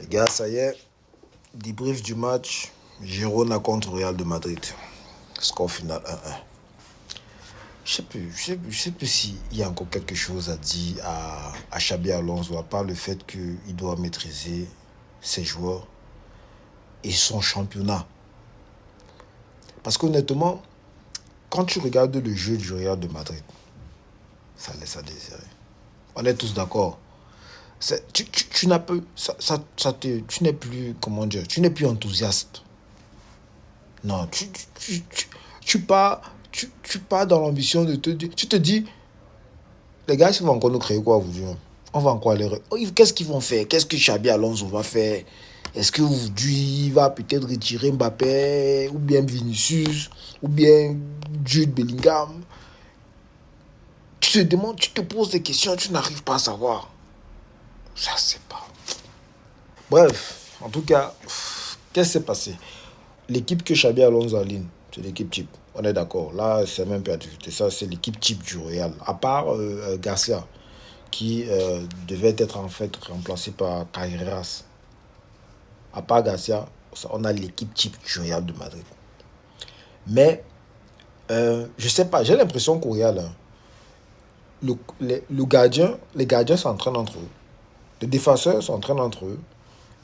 Les gars, ça y est, débrief du match. Girona contre Real de Madrid. Score final 1-1. Je sais plus s'il y a encore quelque chose à dire à Xabi Alonso, à part le fait qu'il doit maîtriser ses joueurs et son championnat. Parce qu'honnêtement, quand tu regardes le jeu du Real de Madrid, ça laisse à désirer. On est tous d'accord. Tu n'as plus, tu n'es plus, comment dire, tu n'es plus enthousiaste. Non, tu pars, tu pars dans l'ambition de te dire, tu te dis, les gars, ils vont encore nous créer quoi aujourd'hui? On va encore aller. Qu'est-ce qu'ils vont faire? Qu'est-ce que Xabi Alonso va faire? Est-ce qu'aujourd'hui, il va peut-être retirer Mbappé, ou bien Vinicius, ou bien Jude Bellingham? Tu te demandes, tu te poses des questions, tu n'arrives pas à savoir. Ça, c'est pas. Bref, en tout cas, qu'est-ce qui s'est passé? L'équipe que Xabi Alonso aligne, c'est l'équipe type. On est d'accord. Là, c'est même pas discuté. Ça, c'est l'équipe type du Real. À part Garcia, qui devait être en fait remplacé par Carreras. À part Garcia, on a l'équipe type du Real de Madrid. Mais, je sais pas, j'ai l'impression qu'au Real, hein, les gardiens s'entraînent entre eux. Les défenseurs s'entraînent entre eux.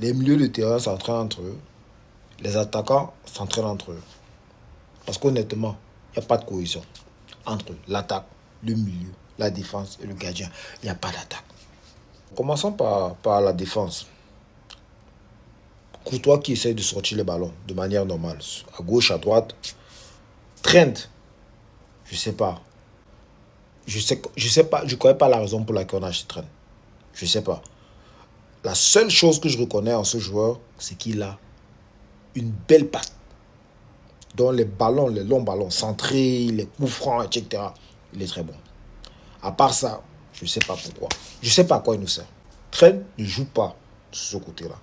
Les milieux de terrain s'entraînent entre eux. Les attaquants s'entraînent entre eux. Parce qu'honnêtement, il n'y a pas de cohésion entre l'attaque, le milieu, la défense et le gardien. Il n'y a pas d'attaque. Commençons par la défense. Courtois qui essaye de sortir les ballons de manière normale. À gauche, à droite. Trent, je sais pas. Je sais pas. Je connais pas la raison pour laquelle on a acheté Trent. Je sais pas. La seule chose que je reconnais en ce joueur, c'est qu'il a une belle patte. Dans les ballons, les longs ballons centrés, les coups francs, etc. Il est très bon. À part ça, je ne sais pas pourquoi. Je ne sais pas à quoi il nous sert. Trent ne joue pas sur ce côté-là.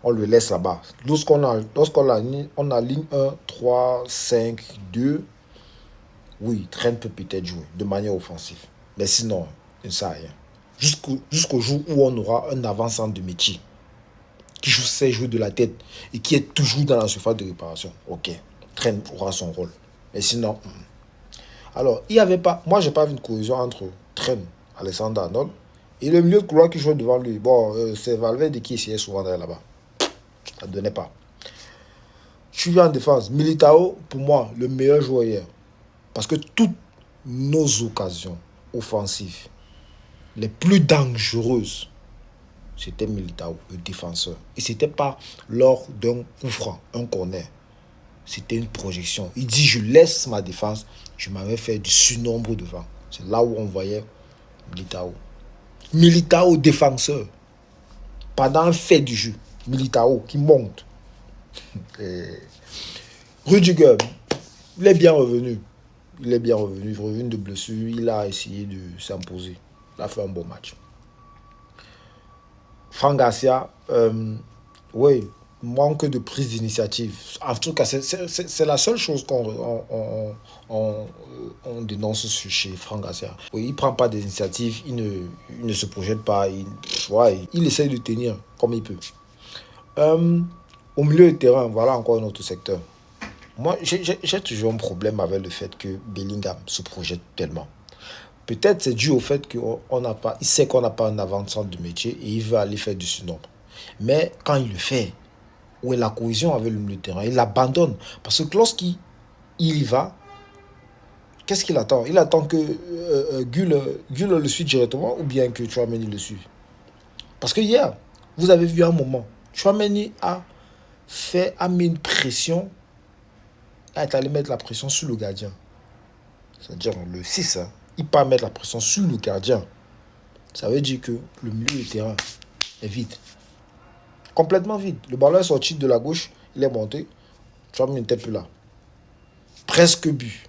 On le laisse là-bas. Lorsqu'on a ligne 1, 3, 5, 2, oui, Trent peut peut-être jouer de manière offensive. Mais sinon, il ne sert à rien. Jusqu'au jour où on aura un avant-centre de métier qui sait jouer de la tête et qui est toujours dans la surface de réparation. Ok, Trent aura son rôle. Mais sinon, alors, il n'y avait pas. Moi, j'ai pas vu une cohésion entre Trent, Alexander Arnold et le milieu de couloir qui jouait devant lui. Bon, c'est Valverde qui essayait souvent d'aller là-bas. Ça ne donnait pas. Je suis en défense. Militao, pour moi, le meilleur joueur hier. Parce que toutes nos occasions offensives, les plus dangereuses, c'était Militao, le défenseur. Et ce n'était pas lors d'un coup franc, un corner. C'était une projection. Il dit, je laisse ma défense, je m'avais fait du surnombre devant. C'est là où on voyait Militao. Militao défenseur. Pendant un fait du jeu. Militao qui monte. Et Rudiger, il est bien revenu. Il est bien revenu. Il est revenu de blessure. Il a essayé de s'imposer. Il a fait un bon match. Franck Garcia, oui, manque de prise d'initiative. En tout cas, c'est la seule chose qu'on dénonce chez Franck Garcia. Oui, il ne prend pas d'initiative, il ne se projette pas, il essaie de tenir comme il peut. Au milieu de terrain, voilà encore un autre secteur. Moi, j'ai toujours un problème avec le fait que Bellingham se projette tellement. Peut-être c'est dû au fait qu'on n'a pas, il sait qu'on n'a pas un avant-centre de métier et il veut aller faire du surnombre. Mais quand il le fait, où est la cohésion avec le milieu de terrain? Il abandonne. Parce que lorsqu'il y va, qu'est-ce qu'il attend? Il attend que Gull le suive directement ou bien que Tchouaméni le suive. Parce que hier, vous avez vu un moment, Tchouaméni a mis une pression, est allé mettre la pression sur le gardien. C'est-à-dire le 6, hein, il peut mettre la pression sur le gardien. Ça veut dire que le milieu de terrain est vide. Complètement vide. Le ballon est sorti de la gauche, il est monté. Tchouaméni n'était plus là. Presque but.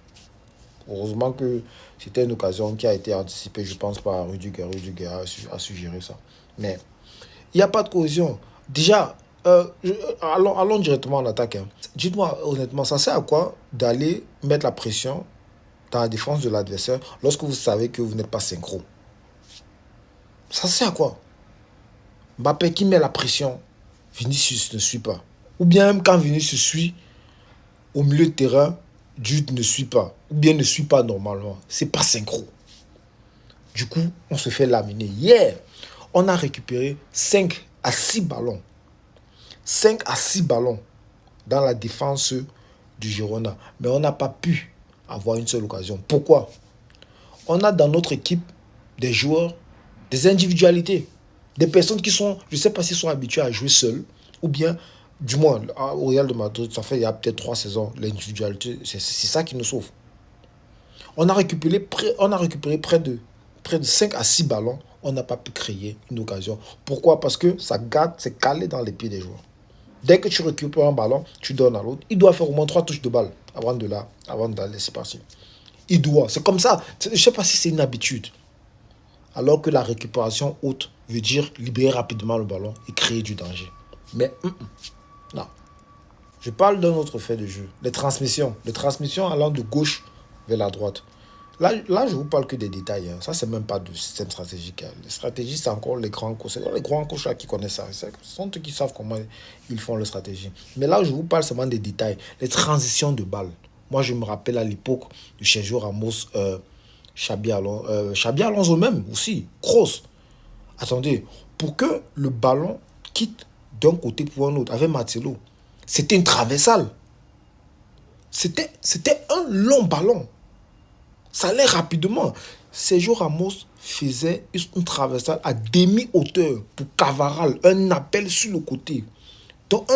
Heureusement que c'était une occasion qui a été anticipée, je pense, par Rudiger. Rudiger a suggéré ça. Mais il n'y a pas de cohésion. Déjà, allons directement en attaque. Hein. Dites-moi honnêtement, ça sert à quoi d'aller mettre la pression dans la défense de l'adversaire lorsque vous savez que vous n'êtes pas synchro? Ça sert à quoi? Mbappé qui met la pression Vinicius ne suit pas. Ou bien même quand Vinicius suit, au milieu de terrain, Jude ne suit pas. Ou bien ne suit pas normalement. C'est pas synchro. Du coup, on se fait laminer. Hier, on a récupéré 5 à 6 ballons. 5 à 6 ballons dans la défense du Girona. Mais on n'a pas pu avoir une seule occasion. Pourquoi? On a dans notre équipe des joueurs, des individualités. Des personnes qui sont, je ne sais pas s'ils sont habitués à jouer seuls, ou bien, du moins, au Real de Madrid, ça fait il y a peut-être 3 saisons, l'individualité, c'est ça qui nous sauve. On a récupéré près de 5 à 6 ballons. On n'a pas pu créer une occasion. Pourquoi? Parce que ça garde, c'est calé dans les pieds des joueurs. Dès que tu récupères un ballon, tu donnes à l'autre. Il doit faire au moins 3 touches de balle avant d'aller se passer. Il doit. C'est comme ça. Je ne sais pas si c'est une habitude. Alors que la récupération haute veut dire libérer rapidement le ballon et créer du danger. Mais non. Je parle d'un autre fait de jeu. Les transmissions. Les transmissions allant de gauche vers la droite. Là, je ne vous parle que des détails. Ça, c'est même pas de système stratégique. Les stratégies, c'est encore les grands coachs. C'est les grands coachs là qui connaissent ça. Ce sont eux qui savent comment ils font leur stratégie. Mais là, je vous parle seulement des détails. Les transitions de balles. Moi, je me rappelle à l'époque de Sergio Ramos, Xabi Alonso même aussi. Kroos. Attendez, pour que le ballon quitte d'un côté pour un autre avec Marcelo, c'était une traversale. C'était un long ballon. Ça allait rapidement. Sergio Ramos faisait une traversale à demi-hauteur pour Cavaral, un appel sur le côté. Donc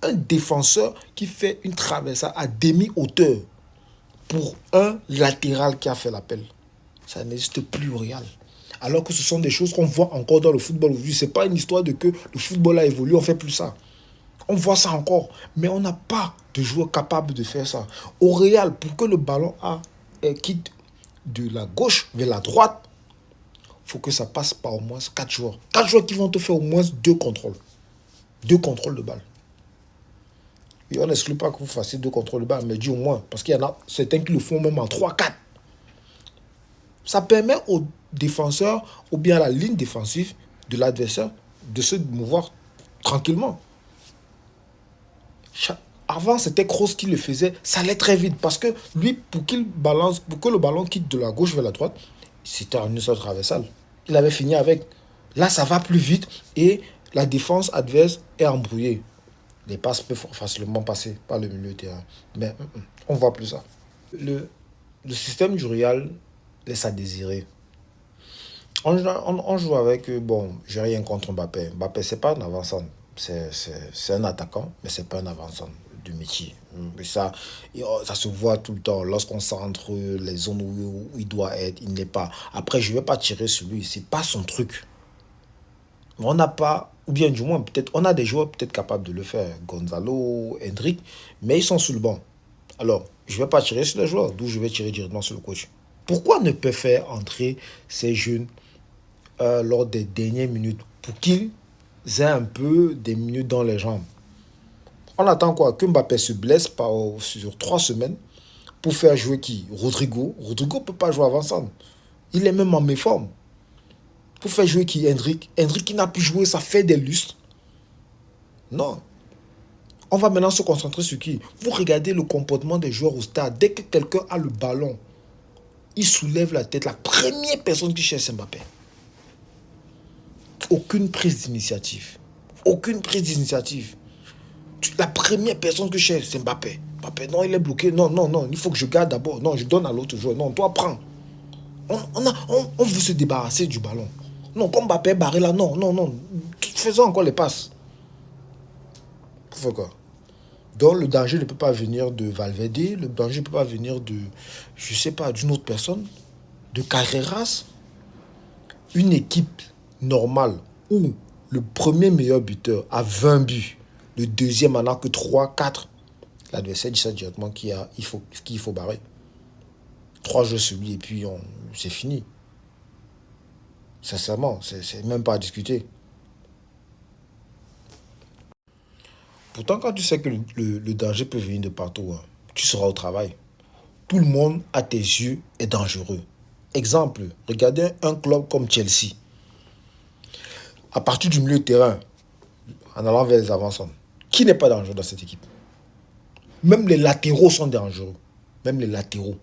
un défenseur qui fait une traversale à demi-hauteur pour un latéral qui a fait l'appel. Ça n'existe plus au Real. Alors que ce sont des choses qu'on voit encore dans le football aujourd'hui. Ce n'est pas une histoire de que le football a évolué, on ne fait plus ça. On voit ça encore, mais on n'a pas de joueurs capables de faire ça. Au Real, pour que le ballon quitte de la gauche vers la droite, il faut que ça passe par au moins 4 joueurs. 4 joueurs qui vont te faire au moins 2 contrôles. 2 contrôles de balle. Et on n'exclut pas que vous fassiez 2 contrôles de balle, mais dis au moins, parce qu'il y en a certains qui le font même en 3, 4. Ça permet aux défenseurs ou bien à la ligne défensive de l'adversaire de se mouvoir tranquillement. Avant, c'était Kroos qui le faisait. Ça allait très vite parce que lui, pour que le ballon quitte de la gauche vers la droite, c'était en une seule traversale. Il avait fini avec. Là, ça va plus vite et la défense adverse est embrouillée. Les passes peuvent facilement passer par le milieu de terrain. Mais on ne voit plus ça. Le système du Real laisse à désirer. On joue avec, bon, j'ai rien contre Mbappé. Mbappé, c'est pas un avançant. C'est un attaquant, mais c'est pas un avançant de métier. Et ça se voit tout le temps. Lorsqu'on centre les zones où il doit être, il n'est pas. Après, je ne vais pas tirer sur lui. C'est pas son truc. On n'a pas, ou bien du moins, peut-être, on a des joueurs peut-être capables de le faire. Gonzalo, Hendrick, mais ils sont sous le banc. Alors, je ne vais pas tirer sur les joueurs, d'où je vais tirer directement sur le coach. Pourquoi ne pas faire entrer ces jeunes lors des dernières minutes pour qu'ils aient un peu des minutes dans les jambes? On attend quoi? Que Mbappé se blesse sur 3 semaines pour faire jouer qui? Rodrigo. Rodrigo ne peut pas jouer avant-centre. Il est même en méforme. Pour faire jouer qui? Hendrick. Hendrick qui n'a plus joué, ça fait des lustres. Non. On va maintenant se concentrer sur qui? Vous regardez le comportement des joueurs au stade. Dès que quelqu'un a le ballon, il soulève la tête. La première personne qui cherche, c'est Mbappé. Aucune prise d'initiative. Aucune prise d'initiative. La première personne que je cherche, c'est Mbappé. Mbappé, non, il est bloqué. Non, non, non, il faut que je garde d'abord. Non, je donne à l'autre joueur. Non, toi, prends. On veut se débarrasser du ballon. Non, comme Mbappé est barré là, non, non, non. Faisons encore les passes. Pour faire quoi? Donc, le danger ne peut pas venir de Valverde. Le danger ne peut pas venir de, je ne sais pas, d'une autre personne. De Carreras. Une équipe normale où le premier meilleur buteur a 20 buts, le deuxième en a que 3, 4, l'adversaire dit ça directement qu'il faut barrer. 3 jeux sur lui et puis c'est fini. Sincèrement, c'est même pas à discuter. Pourtant, quand tu sais que le danger peut venir de partout, hein, tu seras au travail. Tout le monde, à tes yeux, est dangereux. Exemple, regardez un club comme Chelsea. À partir du milieu de terrain, en allant vers les avant-centres. Qui n'est pas dangereux dans cette équipe? Même les latéraux sont dangereux. Même les latéraux.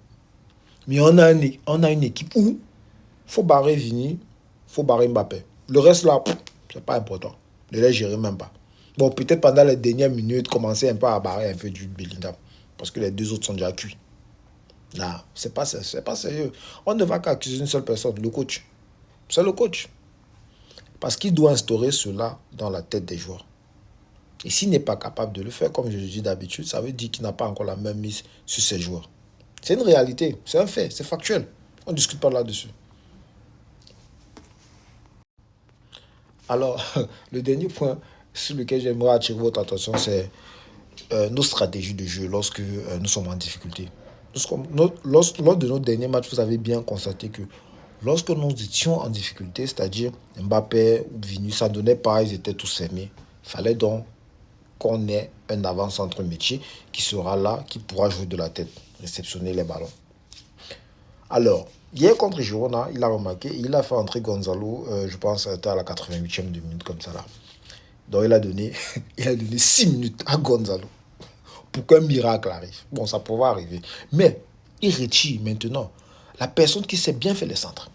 Mais on a une équipe où il faut barrer Vini, il faut barrer Mbappé. Le reste là, c'est pas important. Ne les gérer même pas. Bon, peut-être pendant les dernières minutes, commencer un peu à barrer un peu du Bellingham. Parce que les deux autres sont déjà cuits. Là, c'est pas sérieux. On ne va qu'accuser une seule personne, le coach. C'est le coach. Parce qu'il doit instaurer cela dans la tête des joueurs. Et s'il n'est pas capable de le faire, comme je le dis d'habitude, ça veut dire qu'il n'a pas encore la même mise sur ses joueurs. C'est une réalité, c'est un fait, c'est factuel. On ne discute pas là-dessus. Alors, le dernier point sur lequel j'aimerais attirer votre attention, c'est nos stratégies de jeu lorsque nous sommes en difficulté. Lors de notre dernier match, vous avez bien constaté que lorsque nous étions en difficulté, c'est-à-dire Mbappé ou Vinicius, ça ne donnait pas, ils étaient tous fermés. Il fallait donc qu'on ait un avant-centre métier qui sera là, qui pourra jouer de la tête, réceptionner les ballons. Alors, hier contre Girona, il a remarqué, il a fait entrer Gonzalo, je pense, c'était à la 88e de minute comme ça là. Donc il a donné, il a donné 6 minutes à Gonzalo pour qu'un miracle arrive. Bon, ça pourrait arriver. Mais il retire maintenant la personne qui sait bien faire les centres.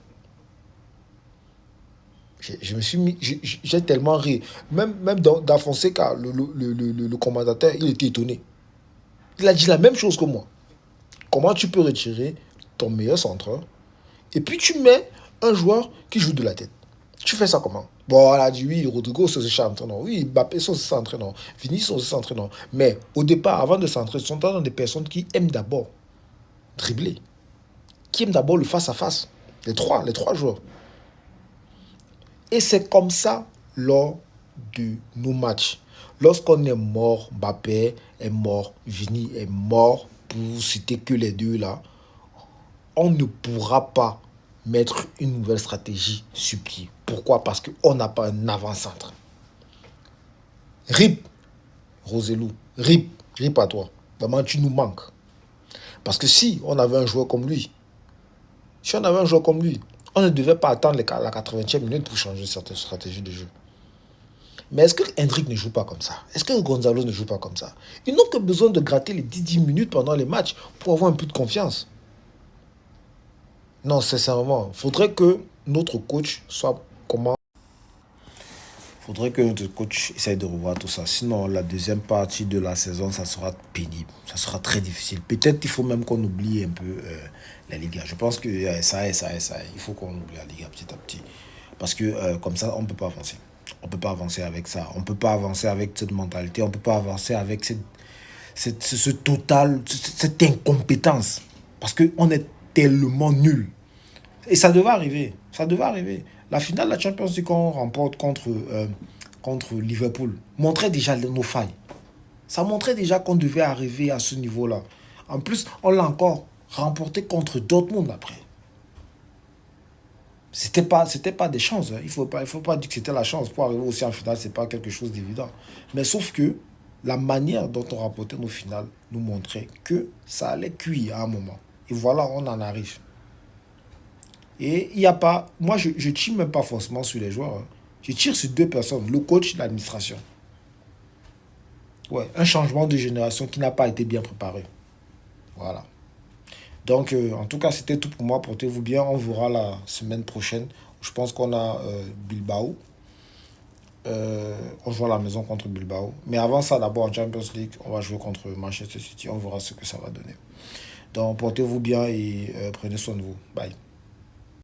Je me suis mis, j'ai tellement ri. Même dans Fonseca, le commentateur, il était étonné. Il a dit la même chose que moi. Comment tu peux retirer ton meilleur centreur et puis tu mets un joueur qui joue de la tête? Tu fais ça comment? Bon, elle a dit oui, Rodrigo c'est aussi entraîneur. Oui, Mbappé c'est aussi entraîneur. Vinicius c'est aussi entraîneur. Mais au départ, avant de s'entraîner, ce sont dans des personnes qui aiment d'abord dribbler, qui aiment d'abord le face-à-face. Les trois joueurs. Et c'est comme ça lors de nos matchs. Lorsqu'on est mort, Mbappé est mort, Vini est mort, pour citer que les deux là, on ne pourra pas mettre une nouvelle stratégie sur pied. Pourquoi? Parce qu'on n'a pas un avant-centre. RIP, Roselou, RIP à toi. Vraiment, tu nous manques. Parce que si on avait un joueur comme lui, on ne devait pas attendre la 80e minute pour changer certaines stratégies de jeu. Mais est-ce que Hendrick ne joue pas comme ça? Est-ce que Gonzalo ne joue pas comme ça? Ils n'ont que besoin de gratter les 10 minutes pendant les matchs pour avoir un peu de confiance. Non, sincèrement, faudrait que notre coach soit comment? Faudrait que notre coach essaye de revoir tout ça. Sinon, la deuxième partie de la saison, ça sera pénible. Ça sera très difficile. Peut-être qu'il faut même qu'on oublie un peu la Liga. Je pense que ça y est. Il faut qu'on oublie la Liga petit à petit. Parce que comme ça, on ne peut pas avancer. On ne peut pas avancer avec ça. On ne peut pas avancer avec cette mentalité. On ne peut pas avancer avec ce total, cette incompétence. Parce qu'on est tellement nul. Et ça devait arriver. Ça devait arriver. La finale de la Champions League qu'on remporte contre Liverpool montrait déjà nos failles. Ça montrait déjà qu'on devait arriver à ce niveau-là. En plus, on l'a encore remporté contre Dortmund après. C'était pas des chances. Hein. Il faut pas dire que c'était la chance. Pour arriver aussi en finale, c'est pas quelque chose d'évident. Mais sauf que la manière dont on remportait nos finales nous montrait que ça allait cuire à un moment. Et voilà, on en arrive. Et il n'y a pas... Moi, je ne tire même pas forcément sur les joueurs. Hein. Je tire sur deux personnes, le coach et l'administration. Ouais, un changement de génération qui n'a pas été bien préparé. Voilà. Donc, en tout cas, c'était tout pour moi. Portez-vous bien. On verra la semaine prochaine. Je pense qu'on a Bilbao. On joue à la maison contre Bilbao. Mais avant ça, d'abord en Champions League, on va jouer contre Manchester City. On verra ce que ça va donner. Donc, portez-vous bien et prenez soin de vous. Bye.